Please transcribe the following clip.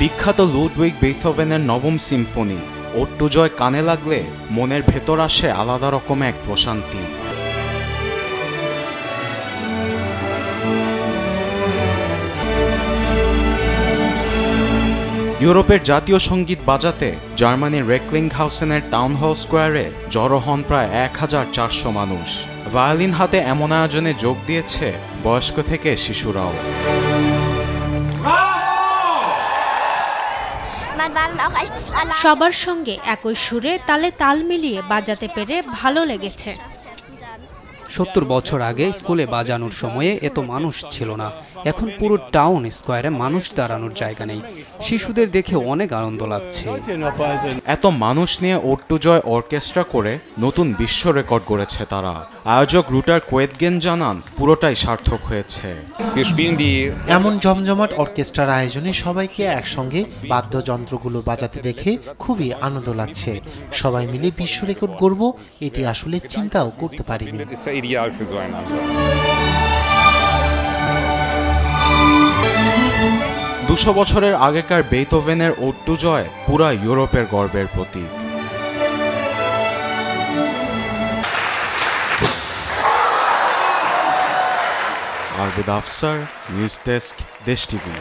বিখ্যাত লুডউইগ বেথোভেনের নবম সিম্ফনি ওট্টু জয় কানে লাগলে মনের ভেতর আসে আলাদা রকম এক প্রশান্তি। ইউরোপের জাতীয় সঙ্গীত বাজাতে জার্মানির রেকলিংহাউসেনের টাউন হল স্কোয়ারে জড়ো হন প্রায় 1400 মানুষ। ভায়োলিন হাতে এমন আয়োজনে যোগ দিয়েছে বয়স্ক থেকে শিশুরাও। সবার সঙ্গে একই সুরে তালে তাল মিলিয়ে বাজাতে পেরে ভালো লেগেছে। 70 বছর আগে স্কুলে বাজানোর সময়ে এত মানুষ ছিল না। এখন পুরো টাউন স্কোয়ারে মানুষ দাঁড়ানোর জায়গা নেই। শিশুদের দেখে অনেক আনন্দ লাগছে। এত মানুষ নিয়ে ওট্টু জয় অর্কেস্ট্রা করে নতুন বিশ্ব রেকর্ড গড়েছে তারা। আয়োজক রুটার কোয়েতগেন জানান পুরোটাই সার্থক হয়েছে। এমন জমজমাট অর্কেস্ট্রার আয়োজনে সবাইকে একসঙ্গে বাদ্যযন্ত্রগুলো বাজাতে দেখে খুবই আনন্দ লাগছে। সবাই মিলে বিশ্ব রেকর্ড গড়ব, এটি আসলে চিন্তাও করতে পারিনি। 200 বছরের আগেকার বেথোভেনের ওট্টু জয় পুরা ইউরোপের গর্বের প্রতীক। আরবেদ আফসার, নিউজ ডেস্ক, দেশ টিভি।